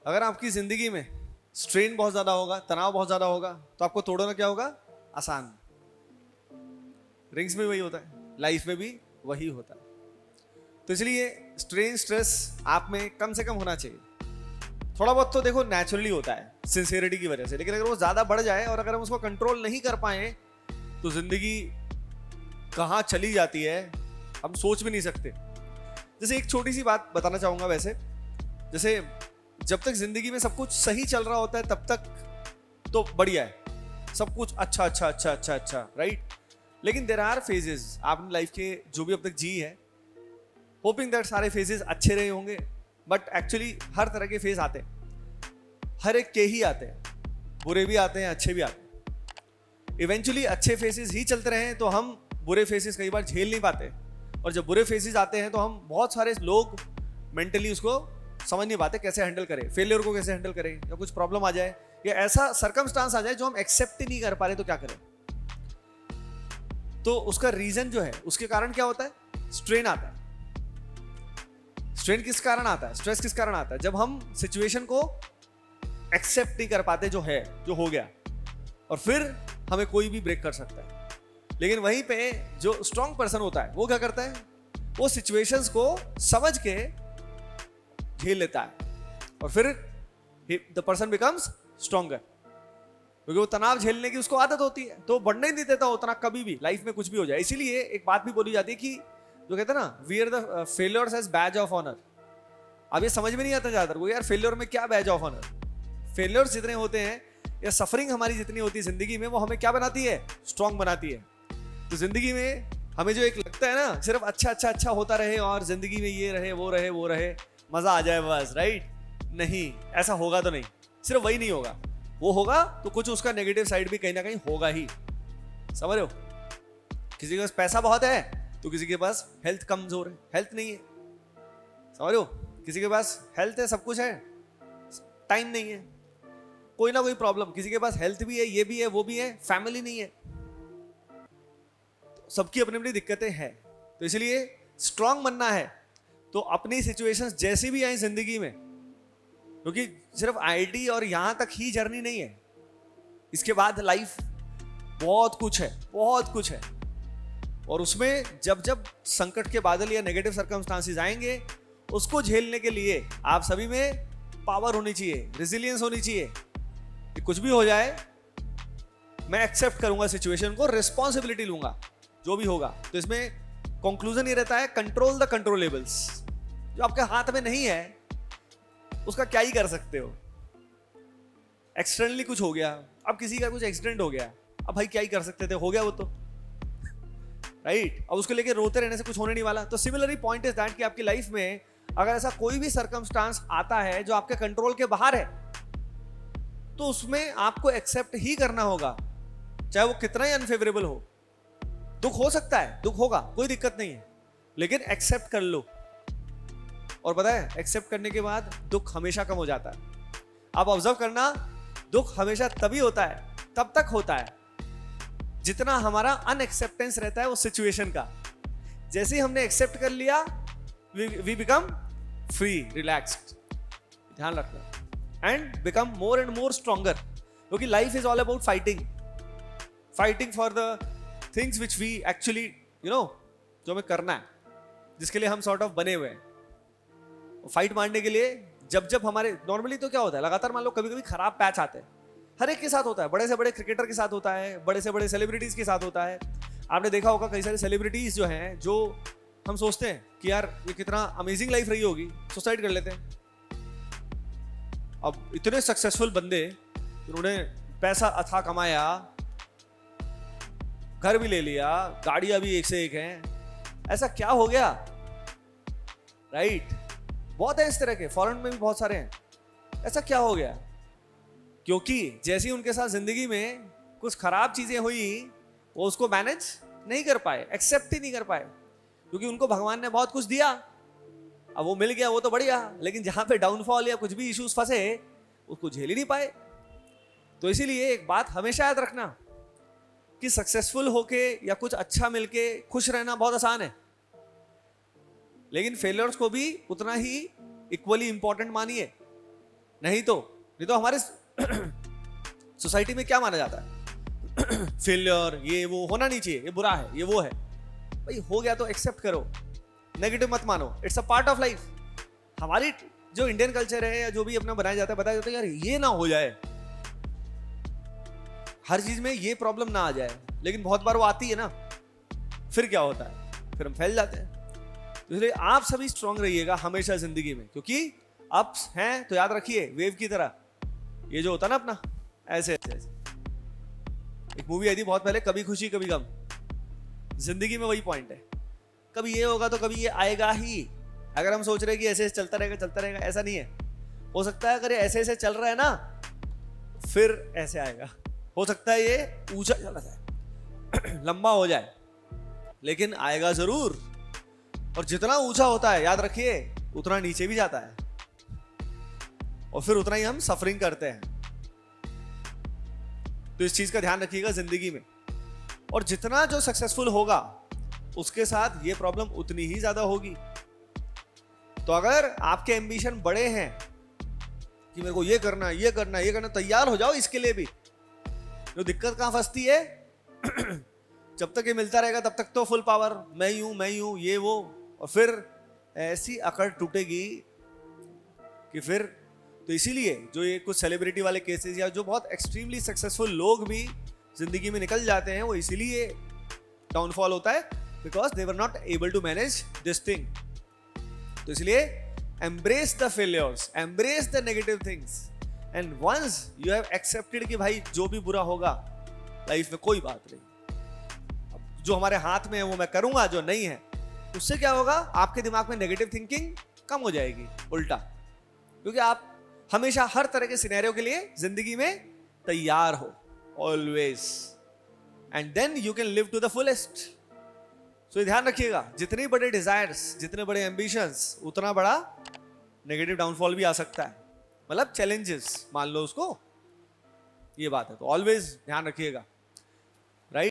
अगर आपकी जिंदगी में स्ट्रेन बहुत ज्यादा होगा, तनाव बहुत ज्यादा होगा, तो आपको तोड़ना क्या होगा? आसान। रिंग्स में वही होता है, लाइफ में भी वही होता है। तो इसलिए स्ट्रेन, स्ट्रेस आप में कम से कम होना चाहिए। थोड़ा बहुत तो देखो नेचुरली होता है सिंसियरिटी की वजह से, लेकिन अगर वो ज्यादा बढ़ जाए और अगर हम उसको कंट्रोल नहीं कर पाए तो जिंदगी कहाँ चली जाती है हम सोच भी नहीं सकते। जैसे एक छोटी सी बात बताना चाहूंगा वैसे, जैसे जब तक जिंदगी में सब कुछ सही चल रहा होता है तब तक तो बढ़िया है, सब कुछ अच्छा अच्छा अच्छा अच्छा अच्छा, राइट। लेकिन देयर आर फेजेस आपने लाइफ के जो भी अब तक जी है, होपिंग दैट सारे फेजेस अच्छे रहे होंगे, बट एक्चुअली हर तरह के फेज आते हैं, हर एक के ही आते हैं, बुरे भी आते हैं अच्छे भी आते हैं। इवेंचुअली अच्छे फेसेस ही चलते रहे तो हम बुरे फेसेस कई बार झेल नहीं पाते, और जब बुरे फेसेस आते हैं तो हम बहुत सारे लोग मेंटली उसको समझ नहीं पाते कैसे हैंडल करें, फेलियर को कैसे हैंडल करें, या कुछ प्रॉब्लम आ जाए या ऐसा सर्कमस्टांस आ जाए जो हम एक्सेप्ट ही नहीं कर पा रहे तो क्या करें। तो उसका रीजन जो है, उसके कारण क्या होता है? स्ट्रेन आता है। स्ट्रेन किस कारण आता है, स्ट्रेस किस कारण आता है? जब हम सिचुएशन को एक्सेप्ट नहीं कर पाते जो है, जो हो गया, और फिर हमें कोई भी ब्रेक कर सकता है। लेकिन वहीं पे जो स्ट्रॉन्ग पर्सन होता है वो क्या करता है? वो सिचुएशंस को समझ के झेल लेता है, और फिर द पर्सन बिकम्स स्ट्रॉन्गर, क्योंकि वो तनाव झेलने की उसको आदत होती है, तो बढ़ने नहीं देता उतना कभी भी, लाइफ में कुछ भी हो जाए। इसीलिए एक बात भी बोली जाती है कि जो कहते हैं ना, wear the failures as badge of honour. अब ये समझ में नहीं आता ज्यादातर को, यार फेलियर में क्या बैज ऑफ ऑनर। फेलियर्स जितने होते हैं या सफरिंग हमारी जितनी होती है जिंदगी में, वो हमें क्या बनाती है? स्ट्रॉन्ग बनाती है। तो जिंदगी में हमें जो एक लगता है ना, सिर्फ अच्छा अच्छा अच्छा होता रहे और जिंदगी में ये रहे वो रहे वो रहे, मजा आ जाए बस, राइट? नहीं, ऐसा होगा तो नहीं। सिर्फ वही नहीं होगा, वो होगा तो कुछ उसका नेगेटिव साइड भी कहीं ना कहीं होगा ही। समझ रहे हो? किसी के पास पैसा बहुत है तो किसी के पास हेल्थ कमजोर है, हेल्थ नहीं है। समझ रहे हो? किसी के पास हेल्थ है, सब कुछ है, टाइम नहीं है, कोई ना कोई प्रॉब्लम। किसी के पास हेल्थ भी है, ये भी है, वो भी है, फैमिली नहीं है। तो सबकी अपनी अपनी दिक्कतें हैं। तो इसलिए स्ट्रांग बनना है तो अपनी सिचुएशंस जैसी भी आई जिंदगी में, क्योंकि सिर्फ आईटी और यहां तक ही जर्नी नहीं है, इसके बाद लाइफ बहुत कुछ है, बहुत कुछ है। और उसमें जब जब संकट के बादल या नेगेटिव सर्कमस्टांसेस आएंगे, उसको झेलने के लिए आप सभी में पावर होनी चाहिए, रेजिलियंस होनी चाहिए कि कुछ भी हो जाए मैं एक्सेप्ट करूंगा सिचुएशन को, रिस्पॉन्सिबिलिटी लूंगा जो भी होगा। तो इसमें कंक्लूजन ये रहता है, कंट्रोल द कंट्रोलेबल्स। जो आपके हाथ में नहीं है उसका क्या ही कर सकते हो। एक्सटर्नली कुछ हो गया, अब किसी का कुछ एक्सीडेंट हो गया, अब भाई क्या ही कर सकते थे, हो गया वो तो, राइट? अब उसको लेके रोते रहने से कुछ होने नहीं वाला। तो सिमिलरली पॉइंट इज दैट कि आपकी लाइफ में अगर ऐसा कोई भी सर्कमस्टांस आता है जो आपके कंट्रोल के बाहर है, तो उसमें आपको एक्सेप्ट ही करना होगा, चाहे वो कितना ही अनफेवरेबल हो। दुख हो सकता है, दुख होगा, कोई दिक्कत नहीं है, लेकिन एक्सेप्ट कर लो। और पता है, एक्सेप्ट करने के बाद दुख हमेशा कम हो जाता है। आप ऑब्जर्व करना, दुख हमेशा तभी होता है, तब तक होता है जितना हमारा अनएक्सेप्टेंस रहता है उस सिचुएशन का। जैसे ही हमने एक्सेप्ट कर लिया, वी बिकम फ्री, रिलैक्स्ड। ध्यान रखना, and become more and more stronger, क्योंकि life is all about fighting for the things which we actually जो हमें करना है, जिसके लिए हम सॉर्ट ऑफ बने हुए हैं। फाइट मारने के लिए जब जब हमारे नॉर्मली तो क्या होता है, लगातार मान लो कभी कभी खराब पैच आते हैं, हर एक के साथ होता है, बड़े से बड़े क्रिकेटर के साथ होता है, बड़े से बड़े सेलिब्रिटीज के साथ होता है। आपने देखा होगा कई सारे सेलिब्रिटीज जो हैं, जो हम सोचते हैं कि यार ये कितना अमेजिंग लाइफ रही होगी, सुसाइड कर लेते हैं। अब इतने सक्सेसफुल बंदे, उन्होंने पैसा अथाह कमाया, घर भी ले लिया, गाड़ियां भी एक से एक हैं, ऐसा क्या हो गया, राइट? बहुत है इस तरह के, फॉरेन में भी बहुत सारे हैं। ऐसा क्या हो गया? क्योंकि जैसी उनके साथ जिंदगी में कुछ खराब चीजें हुई, वो उसको मैनेज नहीं कर पाए, एक्सेप्ट ही नहीं कर पाए, क्योंकि उनको भगवान ने बहुत कुछ दिया, अब वो मिल गया वो तो बढ़िया, लेकिन जहां पे डाउनफॉल या कुछ भी इश्यूज फंसे, उसको झेल ही नहीं पाए। तो इसीलिए एक बात हमेशा याद रखना कि सक्सेसफुल होके या कुछ अच्छा मिलके खुश रहना बहुत आसान है, लेकिन फेलियर्स को भी उतना ही इक्वली इंपॉर्टेंट मानिए। नहीं तो हमारे सोसाइटी में क्या माना जाता है? फेलियर, ये वो होना नहीं चाहिए, ये बुरा है, ये वो है। भाई हो गया तो एक्सेप्ट करो, नेगेटिव मत मानो, it's a part of life. हमारी जो इंडियन कल्चर है या जो भी अपना बनाया जाता है, बताया जाता है यार ये ना हो जाए, हर चीज में ये प्रॉब्लम ना आ जाए, लेकिन बहुत बार वो आती है ना, फिर क्या होता है? फिर हम फैल जाते हैं। इसलिए आप सभी स्ट्रांग रहिएगा हमेशा जिंदगी में, क्योंकि अप्स हैं तो याद रखिए वेव की तरह, ये जो होता है ना अपना ऐसे ऐसे। एक मूवी आई थी बहुत पहले, कभी खुशी कभी गम। जिंदगी में वही पॉइंट है, कभी ये होगा तो कभी ये आएगा ही। अगर हम सोच रहे हैं कि ऐसे चलता रहेगा, ऐसा नहीं है। हो सकता है अगर ये ऐसे चल रहा है ना, फिर ऐसे आएगा। हो सकता है ये ऊंचा चला जाए, लंबा हो जाए, लेकिन आएगा जरूर। और जितना ऊंचा होता है याद रखिए उतना नीचे भी जाता है, और फिर उतना ही हम सफरिंग करते हैं। तो इस चीज का ध्यान रखिएगा जिंदगी में। और जितना जो सक्सेसफुल होगा उसके साथ ये प्रॉब्लम उतनी ही ज्यादा होगी। तो अगर आपके एम्बिशन बड़े हैं कि मेरे को ये करना, तैयार हो जाओ इसके लिए भी। जो दिक्कत कहां फंसती है, जब तक ये मिलता रहेगा तब तक तो फुल पावर, मैं ही हूं ये वो, और फिर ऐसी अकड़ टूटेगी कि फिर। तो इसीलिए जो ये कुछ सेलिब्रिटी वाले केसेस या जो बहुत एक्सट्रीमली सक्सेसफुल लोग भी जिंदगी में निकल जाते हैं, वो इसीलिए डाउनफॉल होता है, because they were not able to manage this thing. तो इसलिए embrace the failures, embrace the negative things, and once you have accepted कि भाई जो भी बुरा होगा लाइफ में कोई बात नहीं, अब जो हमारे हाथ में है वो मैं करूंगा, जो नहीं है उससे क्या होगा, आपके दिमाग में नेगेटिव थिंकिंग कम हो जाएगी उल्टा, क्योंकि आप हमेशा हर तरह के सिनेरियो के लिए जिंदगी में तैयार हो always, and then you can live to the fullest. So ध्यान रखिएगा, जितने बड़े डिजायर्स, जितने बड़े एम्बिशंस, उतना बड़ा नेगेटिव डाउनफॉल भी आ सकता है, मतलब चैलेंजेस मान लो उसको, ये बात है। तो ऑलवेज ध्यान रखिएगा।